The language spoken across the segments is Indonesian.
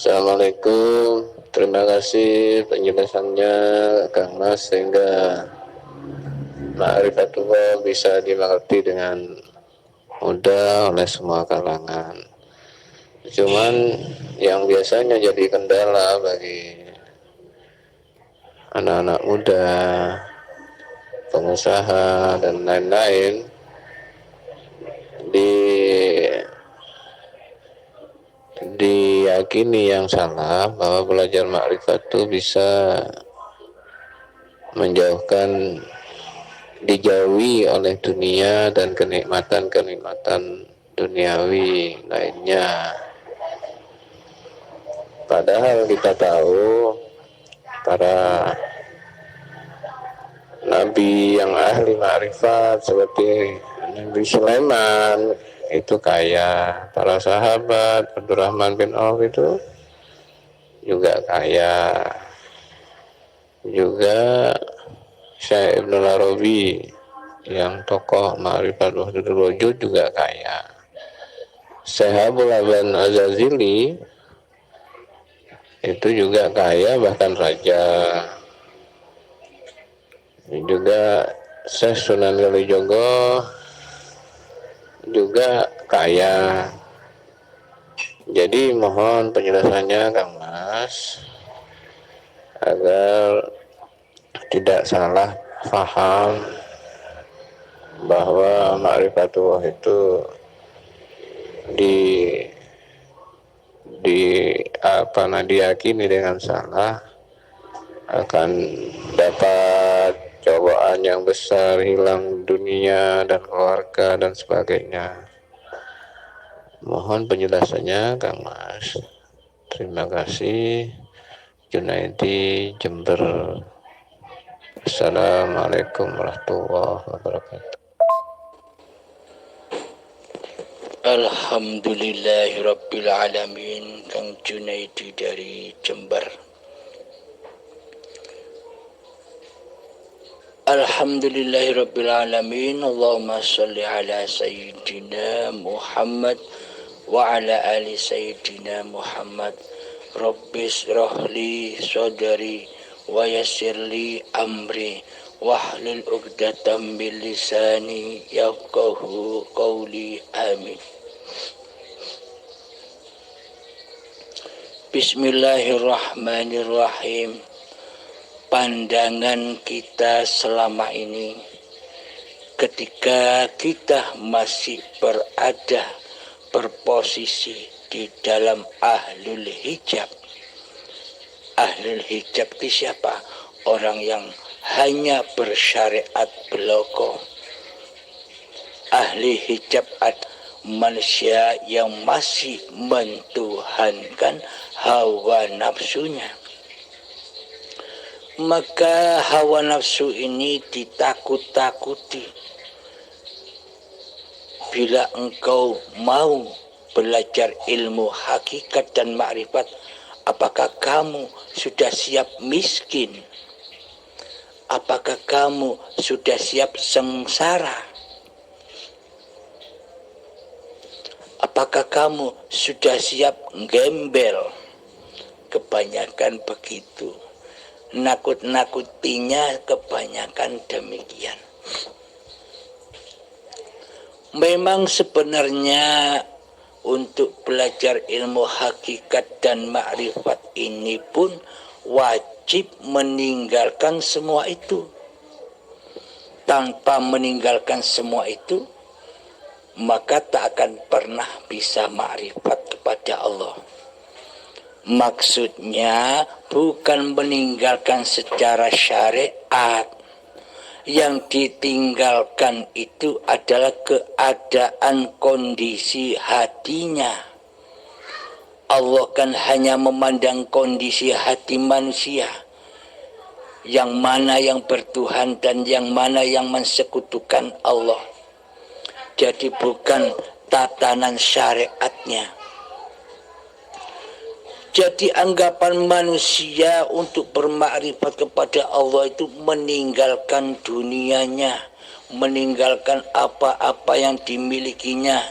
Assalamualaikum. Terima kasih penjelasannya Kang Mas, sehingga ma'rifatullah bisa dimengerti dengan mudah oleh semua kalangan. Cuman yang biasanya jadi kendala bagi anak-anak muda, pengusaha dan lain-lain, diyakini yang salah bahwa belajar makrifat itu bisa menjauhkan, dijauhi oleh dunia dan kenikmatan-kenikmatan duniawi lainnya. Padahal kita tahu para nabi yang ahli makrifat seperti Nabi Sulaiman itu kaya, para sahabat Abdurrahman bin Auf itu juga kaya, juga Syekh Ibnul Arabi yang tokoh Ma'rifat Wahdatul Wujud juga kaya. Syekh Abdul Aban Azazili itu juga kaya, bahkan raja. Juga Syekh Sunan Kalijogo juga kaya. Jadi mohon penjelasannya Kang Mas, agar tidak salah faham bahwa ma'rifatullah itu diyakini dengan salah akan dapat cobaan yang besar, hilang dunia dan keluarga dan sebagainya. Mohon penjelasannya Kang Mas. Terima kasih. Junaidi, Jember. Assalamualaikum warahmatullahi wabarakatuh. Alhamdulillahirrabbilalamin. Kang Junaidi dari Jember. Alhamdulillahirrabbilalamin. Allahumma salli ala Sayyidina Muhammad wa ala ali Sayyidina Muhammad. Rabbis rohli sodari wa yassirli amri wahlul uqdatam min lisani yafqahu qawli. Amin. Bismillahirrahmanirrahim. Pandangan kita selama ini ketika kita masih berposisi di dalam ahlul hijab. Ahlul hijab itu siapa? Orang yang hanya bersyariat beloko. Ahli hijab adalah manusia yang masih mentuhankan hawa nafsunya. Maka hawa nafsu ini ditakut-takuti. Bila engkau mau belajar ilmu hakikat dan makrifat, apakah kamu sudah siap miskin? Apakah kamu sudah siap sengsara? Apakah kamu sudah siap gembel? Kebanyakan begitu. Nakut-nakutinya kebanyakan demikian. Memang sebenarnya untuk belajar ilmu hakikat dan makrifat ini pun wajib meninggalkan semua itu. Tanpa meninggalkan semua itu, maka tak akan pernah bisa makrifat kepada Allah. Maksudnya bukan meninggalkan secara syariat. Yang ditinggalkan itu adalah keadaan kondisi hatinya. Allah kan hanya memandang kondisi hati manusia. Yang mana yang bertuhan dan yang mana yang mensekutukan Allah. Jadi bukan tatanan syariatnya. Jadi anggapan manusia untuk bermakrifat kepada Allah itu meninggalkan dunianya, meninggalkan apa-apa yang dimilikinya.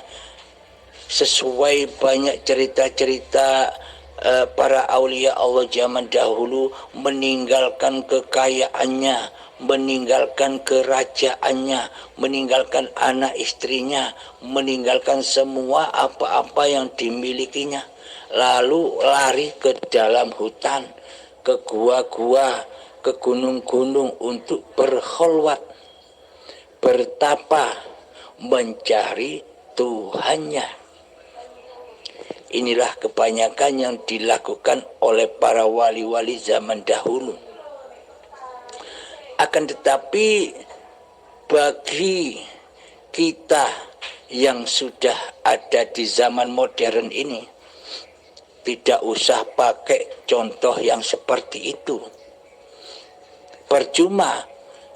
Sesuai banyak cerita-cerita para aulia Allah zaman dahulu meninggalkan kekayaannya, meninggalkan kerajaannya, meninggalkan anak istrinya, meninggalkan semua apa-apa yang dimilikinya, lalu lari ke dalam hutan, ke gua-gua, ke gunung-gunung untuk berkholwat, bertapa, mencari Tuhannya. Inilah kebanyakan yang dilakukan oleh para wali-wali zaman dahulu. Akan tetapi bagi kita yang sudah ada di zaman modern ini, tidak usah pakai contoh yang seperti itu. Percuma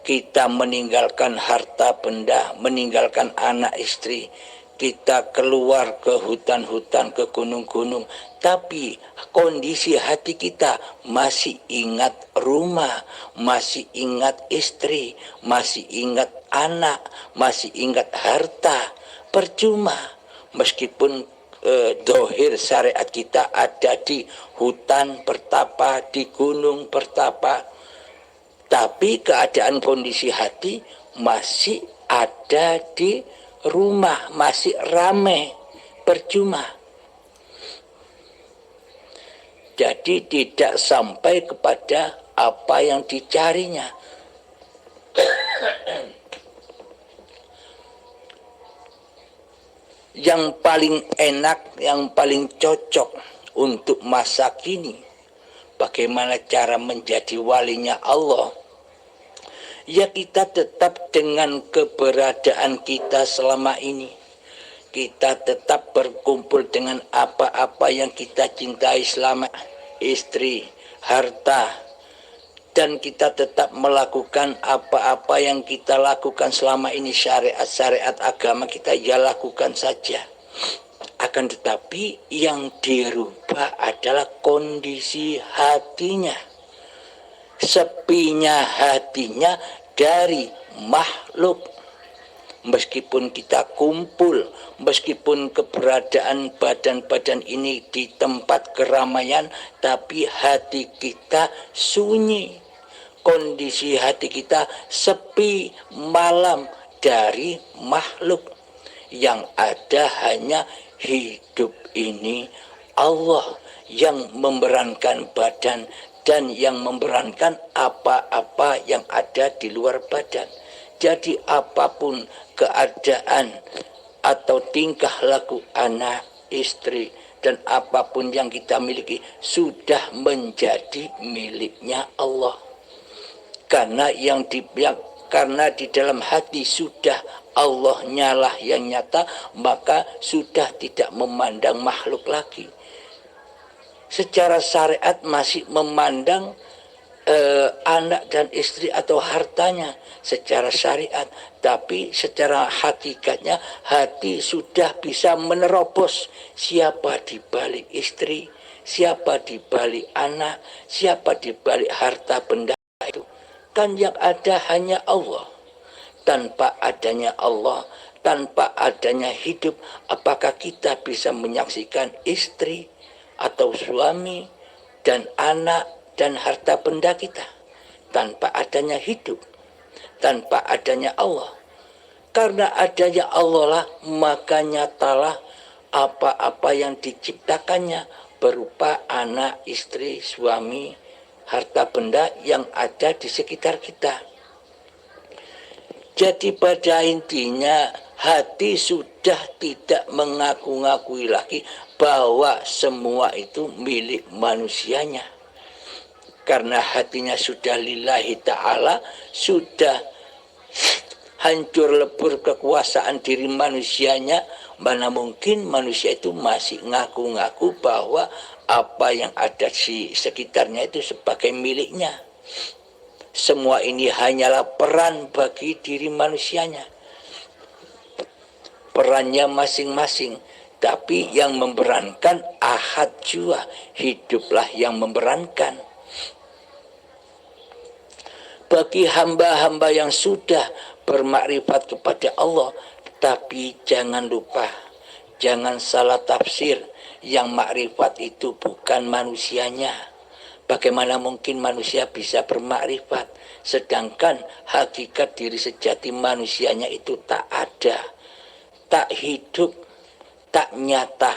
kita meninggalkan harta benda, meninggalkan anak istri, kita keluar ke hutan-hutan, ke gunung-gunung, tapi kondisi hati kita masih ingat rumah, masih ingat istri, masih ingat anak, masih ingat harta. Percuma, meskipun dohir syariat kita ada di hutan bertapa, di gunung bertapa, tapi keadaan kondisi hati masih ada di rumah, masih ramai. Percuma. Jadi tidak sampai kepada apa yang dicarinya. Yang paling enak, yang paling cocok untuk masa kini, bagaimana cara menjadi walinya Allah, ya kita tetap dengan keberadaan kita selama ini. Kita tetap berkumpul dengan apa-apa yang kita cintai selama istri, harta, dan kita tetap melakukan apa-apa yang kita lakukan selama ini, syariat-syariat agama kita ya lakukan saja. Akan tetapi yang dirubah adalah kondisi hatinya, sepinya hatinya dari makhluk. Meskipun kita kumpul, meskipun keberadaan badan-badan ini di tempat keramaian, tapi hati kita sunyi. Kondisi hati kita sepi, malam dari makhluk. Yang ada hanya hidup ini Allah yang memerankan badan dan yang memerankan apa-apa yang ada di luar badan. Jadi apapun keadaan atau tingkah laku anak, istri, dan apapun yang kita miliki sudah menjadi miliknya Allah. Karena karena di dalam hati sudah Allah nyala yang nyata, maka sudah tidak memandang makhluk lagi. Secara syariat masih memandang anak dan istri atau hartanya secara syariat, tapi secara hakikatnya hati sudah bisa menerobos siapa di balik istri, siapa di balik anak, siapa di balik harta benda itu. Kan yang ada hanya Allah. Tanpa adanya Allah, tanpa adanya hidup, apakah kita bisa menyaksikan istri atau suami dan anak dan harta benda kita? Tanpa adanya hidup, tanpa adanya Allah. Karena adanya Allah lah, maka nyatalah apa-apa yang diciptakannya berupa anak, istri, suami, harta benda yang ada di sekitar kita. Jadi pada intinya hati sudah tidak mengaku-ngakui lagi bahwa semua itu milik manusianya. Karena hatinya sudah lillahi ta'ala, sudah hancur lebur kekuasaan diri manusianya, mana mungkin manusia itu masih ngaku-ngaku bahwa apa yang ada di sekitarnya itu sebagai miliknya. Semua ini hanyalah peran bagi diri manusianya. Perannya masing-masing. Tapi yang memerankan ahad jua, hiduplah yang memerankan. Bagi hamba-hamba yang sudah bermakrifat kepada Allah, tapi jangan lupa, jangan salah tafsir, yang makrifat itu bukan manusianya. Bagaimana mungkin manusia bisa bermakrifat, sedangkan hakikat diri sejati manusianya itu tak ada, tak hidup, tak nyata.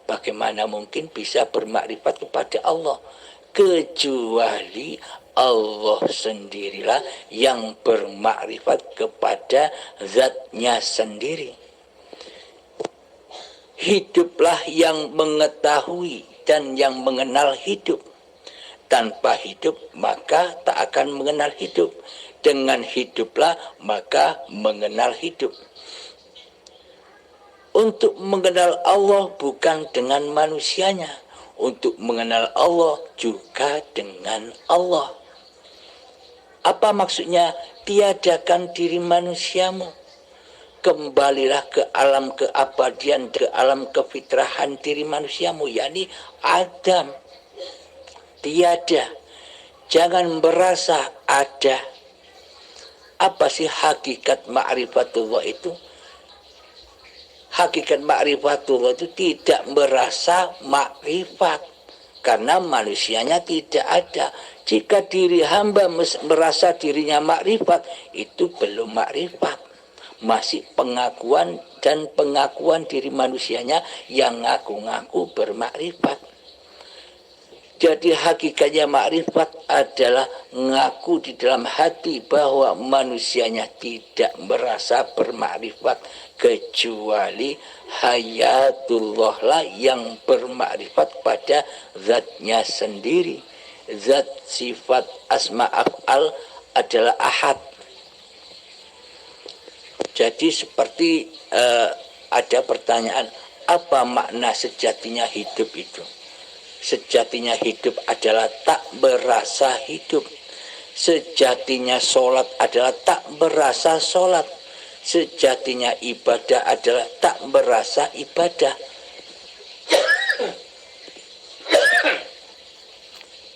Bagaimana mungkin bisa bermakrifat kepada Allah? Kecuali Allah sendirilah yang bermakrifat kepada zatnya sendiri. Hiduplah yang mengetahui dan yang mengenal hidup. Tanpa hidup maka tak akan mengenal hidup. Dengan hiduplah maka mengenal hidup. Untuk mengenal Allah bukan dengan manusianya. Untuk mengenal Allah juga dengan Allah. Apa maksudnya? Tiadakan diri manusiamu. Kembalilah ke alam keabadian, ke alam kefitrahan diri manusiamu, yakni Adam. Tiada. Jangan merasa ada. Apa sih hakikat ma'rifatullah itu? Hakikat ma'rifatullah itu tidak merasa makrifat, karena manusianya tidak ada. Jika diri hamba merasa dirinya makrifat, itu belum makrifat. Masih pengakuan dan pengakuan diri manusianya yang ngaku-ngaku bermakrifat. Jadi hakikatnya makrifat adalah ngaku di dalam hati bahwa manusianya tidak merasa bermakrifat, kecuali hayatullah lah yang bermakrifat pada zatnya sendiri. Zat sifat asma af'al adalah ahad. Jadi seperti ada pertanyaan, apa makna sejatinya hidup itu? Sejatinya hidup adalah tak berasa hidup. Sejatinya sholat adalah tak berasa sholat. Sejatinya ibadah adalah tak berasa ibadah.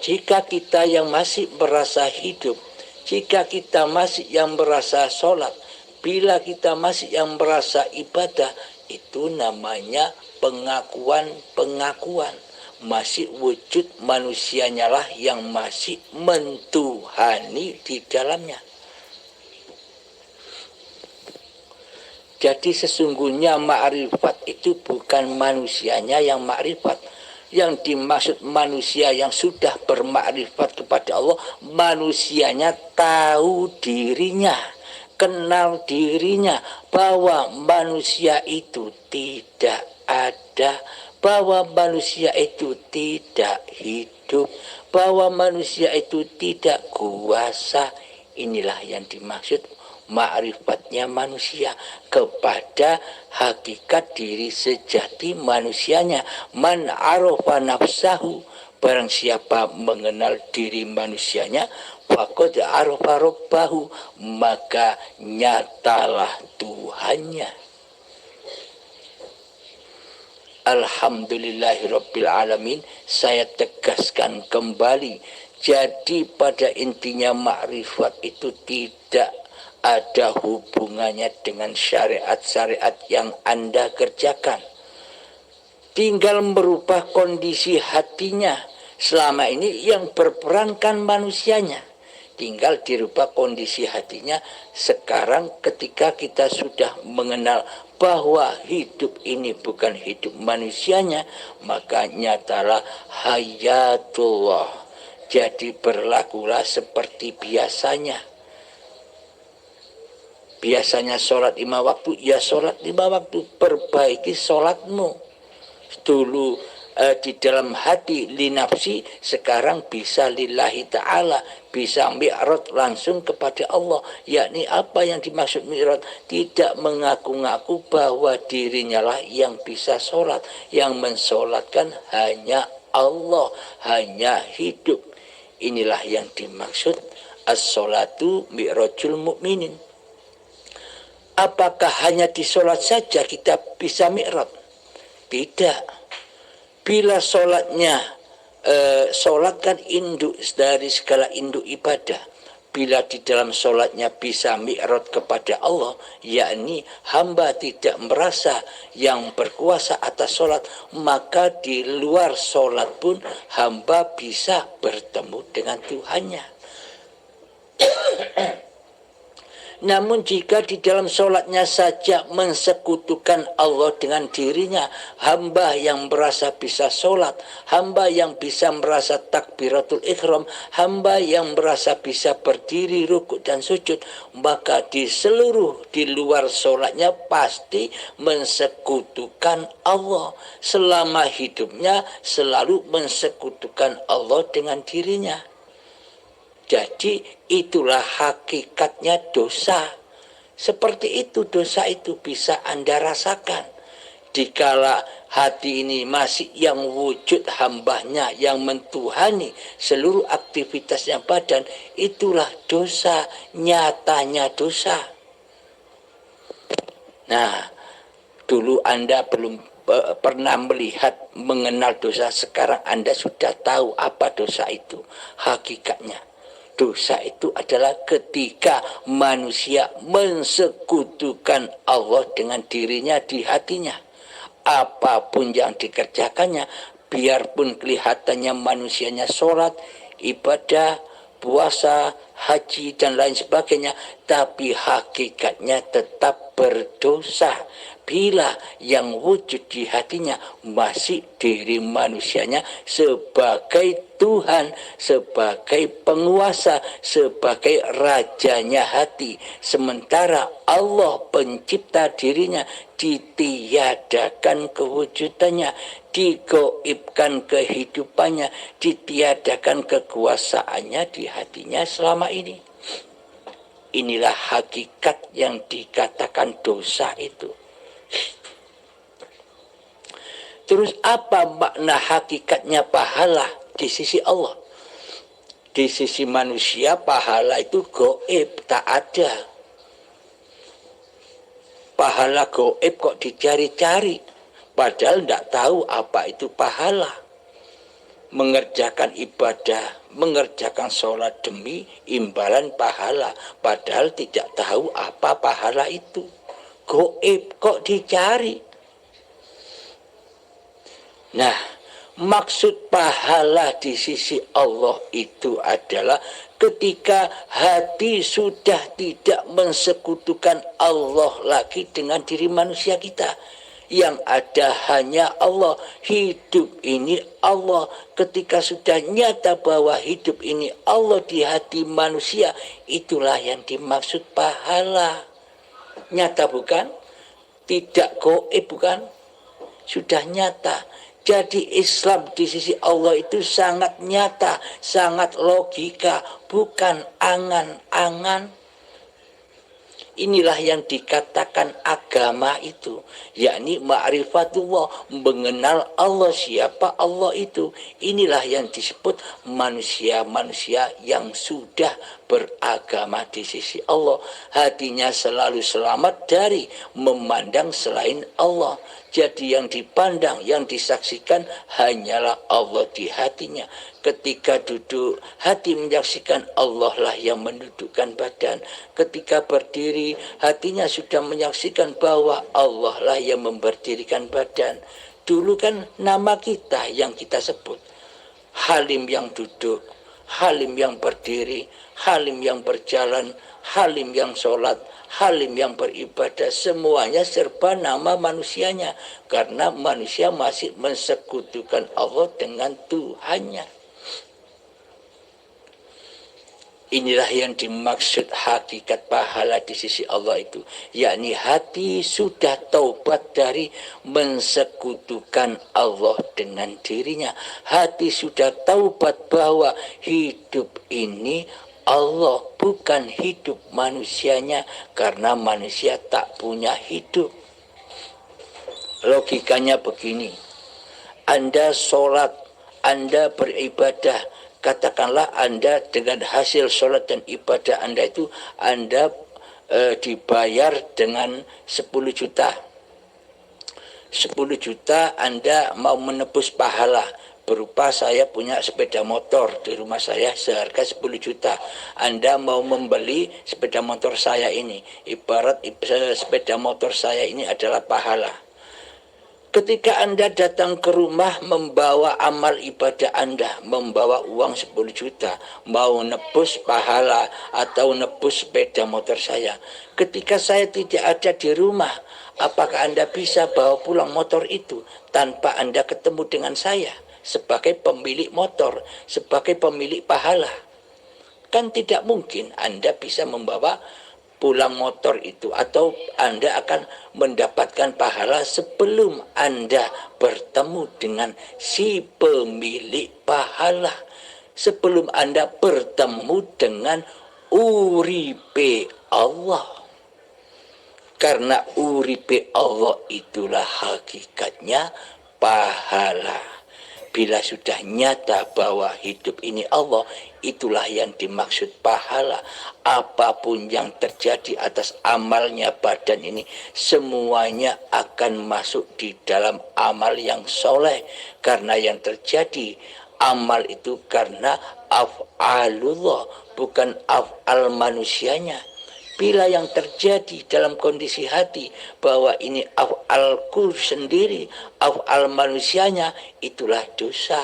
Jika kita yang masih merasa hidup, jika kita masih yang merasa sholat, bila kita masih yang merasa ibadah, itu namanya pengakuan-pengakuan. Masih wujud manusianya lah yang masih mentuhani di dalamnya. Jadi sesungguhnya ma'rifat itu bukan manusianya yang ma'rifat. Yang dimaksud manusia yang sudah bermakrifat kepada Allah, manusianya tahu dirinya, kenal dirinya, bahwa manusia itu tidak ada, bahwa manusia itu tidak hidup, bahwa manusia itu tidak kuasa. Inilah yang dimaksud ma'rifatnya manusia kepada hakikat diri sejati manusianya. Man arafa nafsahu, barang siapa mengenal diri manusianya, faqad arafa rabbahu, maka nyatalah Tuhannya. Alhamdulillahirabbil alamin. Saya tegaskan kembali, jadi pada intinya makrifat itu tidak ada hubungannya dengan syariat-syariat yang Anda kerjakan. Tinggal merubah kondisi hatinya. Selama ini yang berperankan manusianya, tinggal dirubah kondisi hatinya. Sekarang ketika kita sudah mengenal bahwa hidup ini bukan hidup manusianya, maka nyatalah hayatullah. Jadi berlakulah seperti biasanya. Biasanya sholat 5 waktu, ya sholat 5 waktu. Perbaiki sholatmu. Dulu di dalam hati linafsi, sekarang bisa lillahi ta'ala, bisa mi'raj langsung kepada Allah. Yakni apa yang dimaksud mi'raj? Tidak mengaku-ngaku bahwa dirinya lah yang bisa sholat. Yang mensolatkan hanya Allah, hanya hidup. Inilah yang dimaksud as-sholatu mi'rajul mu'minin. Apakah hanya di sholat saja kita bisa mi'raj? Tidak. Bila sholatnya, sholat kan induk dari segala induk ibadah. bila di dalam sholatnya bisa mi'raj kepada Allah, yakni hamba tidak merasa yang berkuasa atas sholat, maka di luar sholat pun hamba bisa bertemu dengan Tuhannya. Namun jika di dalam sholatnya saja mensekutukan Allah dengan dirinya, hamba yang merasa bisa sholat, hamba yang bisa merasa takbiratul ikhram, hamba yang merasa bisa berdiri, rukuk dan sujud, maka di luar sholatnya pasti mensekutukan Allah. Selama hidupnya selalu mensekutukan Allah dengan dirinya. Jadi itulah hakikatnya dosa. Seperti itu dosa itu bisa Anda rasakan. Dikala hati ini masih yang wujud hambanya yang mentuhani seluruh aktivitasnya badan, itulah dosa, nyatanya dosa. Nah, dulu Anda belum pernah melihat, mengenal dosa, sekarang Anda sudah tahu apa dosa itu hakikatnya. Dosa itu adalah ketika manusia mensekutukan Allah dengan dirinya di hatinya. Apapun yang dikerjakannya, biarpun kelihatannya manusianya sholat, ibadah, puasa, haji, dan lain sebagainya, tapi hakikatnya tetap berdosa. Bila yang wujud di hatinya masih diri manusianya sebagai Tuhan, sebagai penguasa, sebagai rajanya hati. Sementara Allah pencipta dirinya ditiadakan kewujudannya, digoibkan kehidupannya, ditiadakan kekuasaannya di hatinya selama ini. Inilah hakikat yang dikatakan dosa itu. Terus apa makna hakikatnya pahala di sisi Allah? Di sisi manusia pahala itu goib, tak ada. Pahala goib kok dicari-cari, padahal tidak tahu apa itu pahala. Mengerjakan ibadah, mengerjakan sholat demi imbalan pahala, padahal tidak tahu apa pahala itu. Goib kok dicari. Nah, maksud pahala di sisi Allah itu adalah ketika hati sudah tidak mensekutukan Allah lagi dengan diri manusia kita. Yang ada hanya Allah, hidup ini Allah. Ketika sudah nyata bahwa hidup ini Allah di hati manusia, itulah yang dimaksud pahala. Nyata bukan? Tidak goib bukan? Sudah nyata. Jadi Islam di sisi Allah itu sangat nyata, sangat logika, bukan angan-angan. Inilah yang dikatakan agama itu, yakni ma'rifatullah, mengenal Allah, siapa Allah itu. Inilah yang disebut manusia-manusia yang sudah beragama di sisi Allah. Hatinya selalu selamat dari memandang selain Allah. Jadi yang dipandang, yang disaksikan hanyalah Allah di hatinya. Ketika duduk, hati menyaksikan Allah lah yang mendudukkan badan. Ketika berdiri, hatinya sudah menyaksikan bahwa Allah lah yang memberdirikan badan. Dulu kan nama kita yang kita sebut. Halim yang duduk, Halim yang berdiri, Halim yang berjalan, Halim yang sholat, Halim yang beribadah, semuanya serba nama manusianya. Karena manusia masih mensekutukan Allah dengan Tuhannya. Inilah yang dimaksud hakikat pahala di sisi Allah itu. Yakni hati sudah taubat dari mensekutukan Allah dengan dirinya. Hati sudah taubat bahwa hidup ini Allah, bukan hidup manusianya. Karena manusia tak punya hidup. Logikanya begini. Anda sholat, Anda beribadah. Katakanlah Anda dengan hasil sholat dan ibadah Anda itu, Anda dibayar dengan 10 juta. 10 juta Anda mau menebus pahala berupa saya punya sepeda motor di rumah saya seharga 10 juta. Anda mau membeli sepeda motor saya ini, ibarat sepeda motor saya ini adalah pahala. Ketika Anda datang ke rumah membawa amal ibadah Anda, membawa uang 10 juta, mau nebus pahala atau nebus sepeda motor saya. Ketika saya tidak ada di rumah, apakah Anda bisa bawa pulang motor itu tanpa Anda ketemu dengan saya sebagai pemilik motor, sebagai pemilik pahala? Kan tidak mungkin Anda bisa membawa pulang motor itu, atau Anda akan mendapatkan pahala sebelum Anda bertemu dengan si pemilik pahala, sebelum Anda bertemu dengan uripe Allah. Karena uripe Allah itulah hakikatnya pahala. Bila sudah nyata bahwa hidup ini Allah, itulah yang dimaksud pahala. Apapun yang terjadi atas amalnya badan ini, semuanya akan masuk di dalam amal yang soleh. Karena yang terjadi amal itu karena af'alullah, bukan af'al manusianya. Bila yang terjadi dalam kondisi hati bahwa ini af'alku sendiri, af'al manusianya, itulah dosa.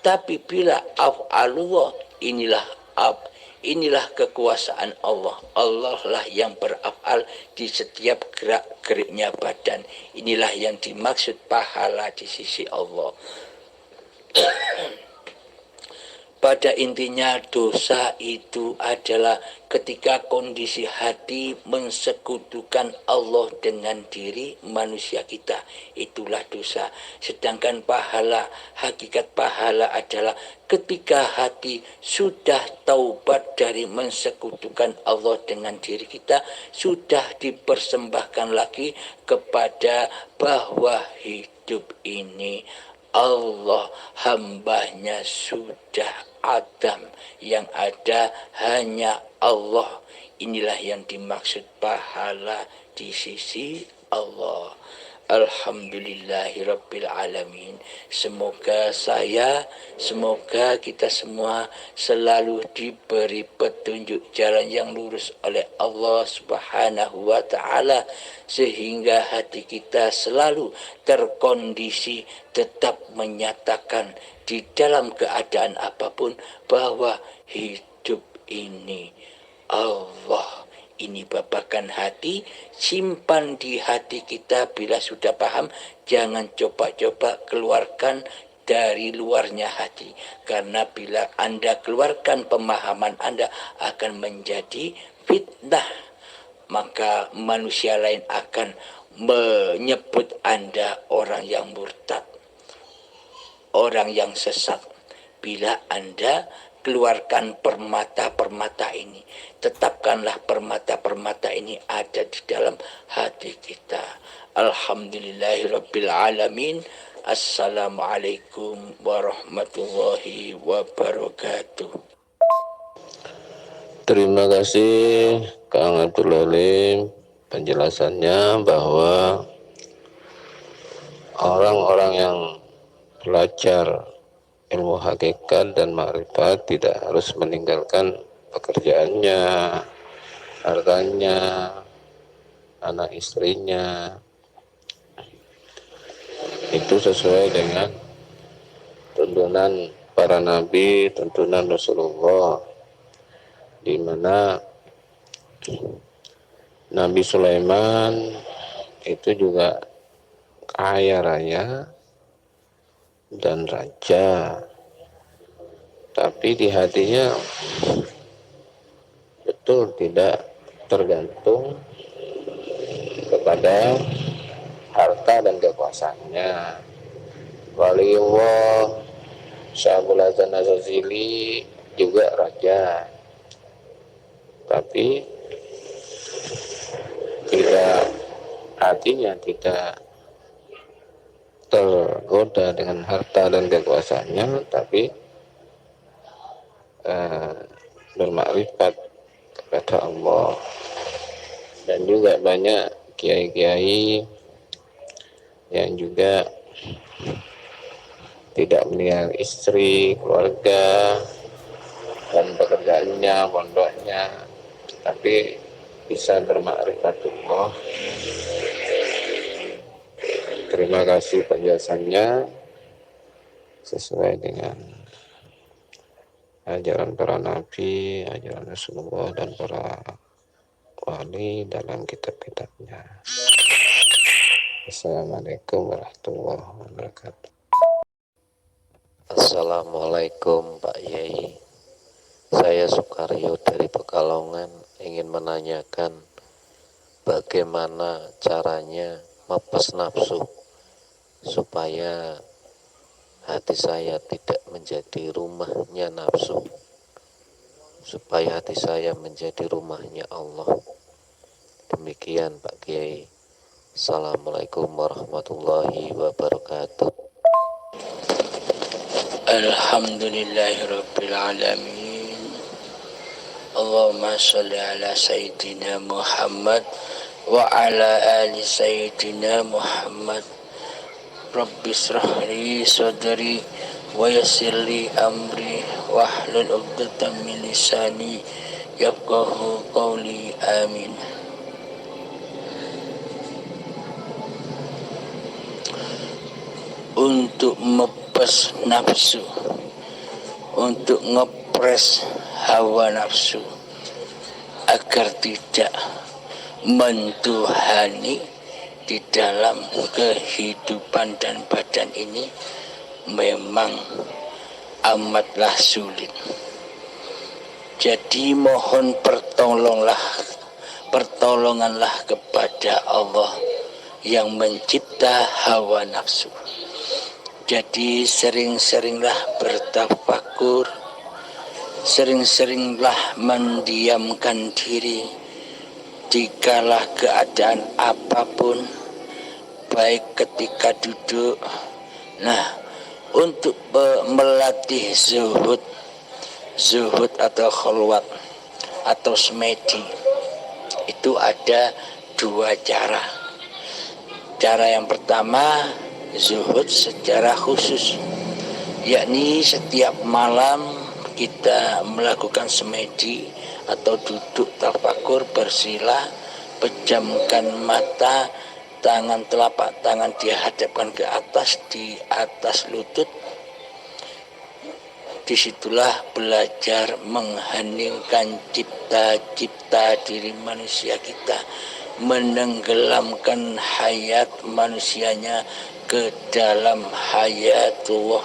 Tapi bila af'alullah, inilah kekuasaan Allah. Allah lah yang beraf'al di setiap gerak-geriknya badan. Inilah yang dimaksud pahala di sisi Allah. Pada intinya dosa itu adalah ketika kondisi hati mensekutukan Allah dengan diri manusia kita. Itulah dosa. Sedangkan pahala, hakikat pahala adalah ketika hati sudah taubat dari mensekutukan Allah dengan diri kita, sudah dipersembahkan lagi kepada bahwa hidup ini Allah, hambanya sudah Adam, yang ada hanya Allah. Inilah yang dimaksud pahala di sisi Allah. Alhamdulillahirabbil alamin. Semoga kita semua selalu diberi petunjuk jalan yang lurus oleh Allah Subhanahu wa taala, sehingga hati kita selalu terkondisi tetap menyatakan di dalam keadaan apapun bahwa hidup ini Allah. Ini babakan hati, simpan di hati kita. Bila sudah paham, jangan coba-coba keluarkan dari luarnya hati. Karena bila Anda keluarkan pemahaman Anda akan menjadi fitnah. Maka manusia lain akan menyebut Anda orang yang murtad, orang yang sesat. Bila Anda keluarkan permata-permata ini, tetapkanlah permata-permata ini ada di dalam hati kita. Alhamdulillahirabbil alamin. Assalamualaikum warahmatullahi wabarakatuh. Terima kasih Kang Abdul Halim penjelasannya bahwa orang-orang yang belajar ilmu hakikat dan makrifat tidak harus meninggalkan pekerjaannya, hartanya, anak istrinya. Itu sesuai dengan tuntunan para nabi, tuntunan Rasulullah, di mana Nabi Sulaiman itu juga kaya raya dan raja, tapi di hatinya betul tidak tergantung kepada harta dan kekuasaannya. Waliullah Syabul Hasan Azazili juga raja, tapi tidak, hatinya tidak tergoda dengan harta dan kekuasaannya, tapi bermakrifat kepada Allah. Dan juga banyak kiai-kiai yang juga tidak meninggalkan istri, keluarga, dan pekerjaannya, pondoknya, tapi bisa bermakrifatullah. Terima kasih penjelasannya sesuai dengan ajaran para nabi, ajaran Rasulullah dan para wali dalam kitab-kitabnya. Assalamualaikum warahmatullahi wabarakatuh. Assalamualaikum Pak Yai. Saya Sukaryo dari Pekalongan ingin menanyakan bagaimana caranya mepes nafsu supaya hati saya tidak menjadi rumahnya nafsu, supaya hati saya menjadi rumahnya Allah. Demikian Pak Kiai. Assalamualaikum warahmatullahi wabarakatuh. Alhamdulillahirabbil alamin. Allahumma shalli ala sayyidina Muhammad wa ala ali sayyidina Muhammad. Rabbi shrah li sadri wa yassir li amri wahlul 'uqdatam min lisani yafqahu qawli. Amin. Untuk mepes nafsu, untuk ngepres hawa nafsu agar tidak mentuhani di dalam kehidupan dan badan ini memang amatlah sulit. Jadi mohon pertolonganlah kepada Allah yang mencipta hawa nafsu. Jadi sering-seringlah bertafakur, sering-seringlah mendiamkan diri dikala keadaan apapun, baik ketika duduk. Nah, untuk melatih zuhud atau khalwat atau semedi, itu ada dua cara. Cara yang pertama, zuhud secara khusus, yakni setiap malam kita melakukan semedi atau duduk tafakur bersila, pejamkan mata, tangan telapak tangan dihadapkan ke atas, di atas lutut. Disitulah belajar mengheningkan cipta-cipta diri manusia kita, menenggelamkan hayat manusianya ke dalam hayatullah,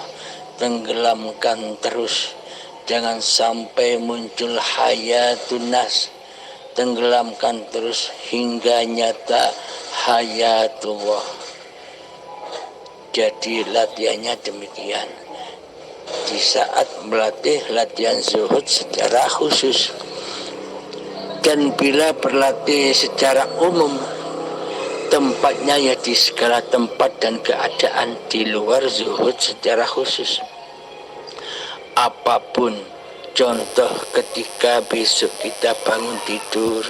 tenggelamkan terus, jangan sampai muncul hayatun nas, tenggelamkan terus hingga nyata hayatullah. Jadi latihannya demikian. Di saat melatih latihan zuhud secara khusus, dan bila berlatih secara umum, tempatnya ya di segala tempat dan keadaan di luar zuhud secara khusus. Apapun, contoh ketika besok kita bangun tidur,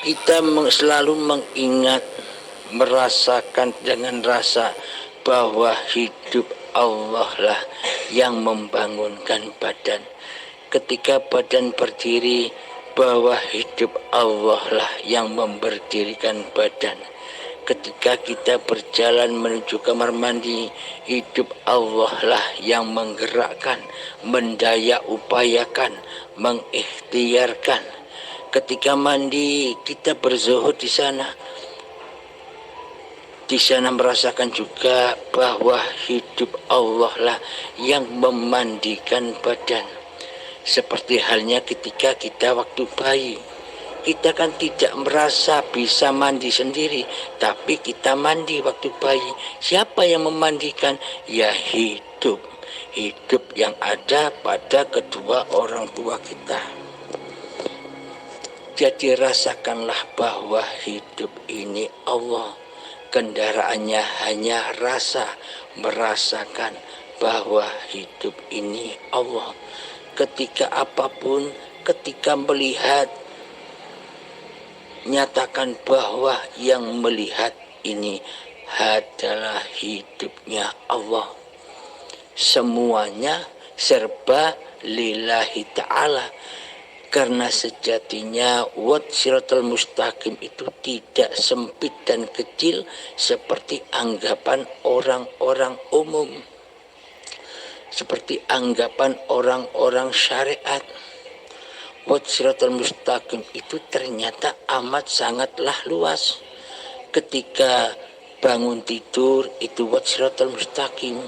kita selalu mengingat, merasakan dengan rasa bahwa hidup Allah lah yang membangunkan badan. Ketika badan berdiri, bahwa hidup Allah lah yang memberdirikan badan. Ketika kita berjalan menuju kamar mandi, hidup Allah lah yang menggerakkan, mendaya upayakan, mengikhtiarkan. Ketika mandi, kita berzuhud di sana. Di sana merasakan juga bahwa hidup Allah lah yang memandikan badan. Seperti halnya ketika kita waktu bayi, kita kan tidak merasa bisa mandi sendiri, tapi kita mandi waktu bayi. Siapa yang memandikan? Ya hidup yang ada pada kedua orang tua kita. Jadi rasakanlah bahwa hidup ini Allah. Kendaraannya hanya rasa, merasakan bahwa hidup ini Allah. Ketika apapun, ketika melihat, nyatakan bahwa yang melihat ini adalah hidupnya Allah. Semuanya serba lillahi ta'ala. Karena sejatinya siratal mustaqim itu tidak sempit dan kecil seperti anggapan orang-orang umum, seperti anggapan orang-orang syariat. Siratal mustaqim itu ternyata amat sangatlah luas. Ketika bangun tidur itu siratal mustaqim,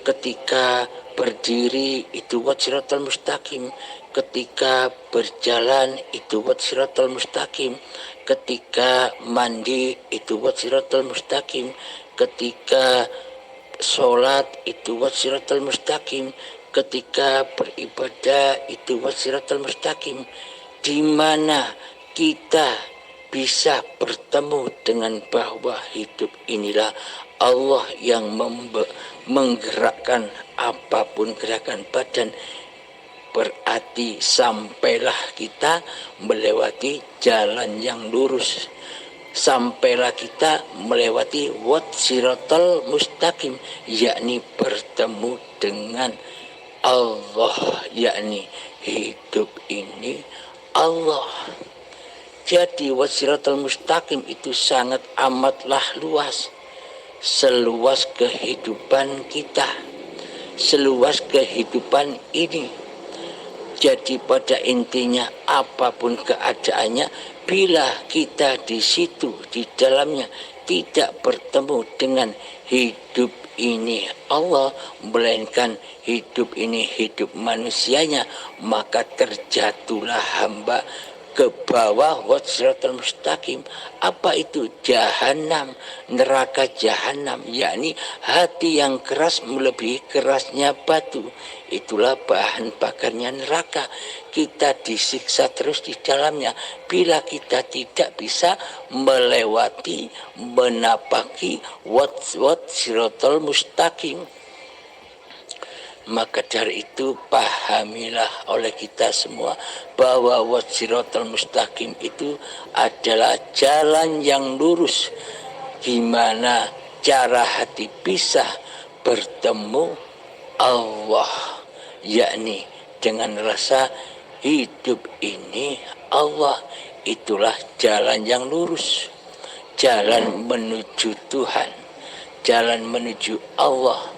ketika berdiri itu siratal mustaqim, ketika berjalan itu siratal mustaqim, ketika mandi itu siratal mustaqim, ketika sholat itu siratal mustaqim, ketika beribadah itu siratal mustaqim. Di mana kita bisa bertemu dengan bahwa hidup inilah Allah yang menggerakkan apapun gerakan badan. Berarti sampailah kita melewati jalan yang lurus, sampailah kita melewati siratal mustaqim, yakni bertemu dengan Allah, yakni hidup ini Allah. Jadi siratal mustaqim itu sangat amatlah luas, seluas kehidupan kita, seluas kehidupan ini. Jadi pada intinya apapun keadaannya, bila kita di situ, di dalamnya tidak bertemu dengan hidup ini Allah, melainkan hidup ini hidup manusianya, maka terjatuhlah hamba ke bawah siratal mustaqim. Apa itu? Jahanam, neraka jahanam, yakni hati yang keras melebihi kerasnya batu. Itulah bahan bakarnya neraka. Kita disiksa terus di dalamnya bila kita tidak bisa melewati, menapaki siratal mustaqim. Maka dari itu pahamilah oleh kita semua bahwa siratal mustaqim itu adalah jalan yang lurus, di mana cara hati bisa bertemu Allah, yakni dengan rasa hidup ini Allah. Itulah jalan yang lurus, jalan menuju Tuhan, jalan menuju Allah.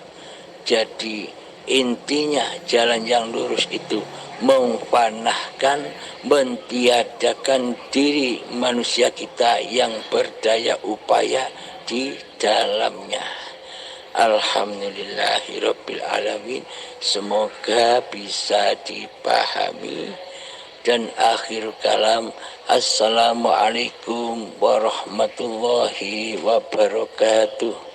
Jadi intinya jalan yang lurus itu mempanahkan, mentiadakan diri manusia kita yang berdaya upaya di dalamnya. Alhamdulillahirabbil alamin. Semoga bisa dipahami. Dan akhir kalam, assalamualaikum warahmatullahi wabarakatuh.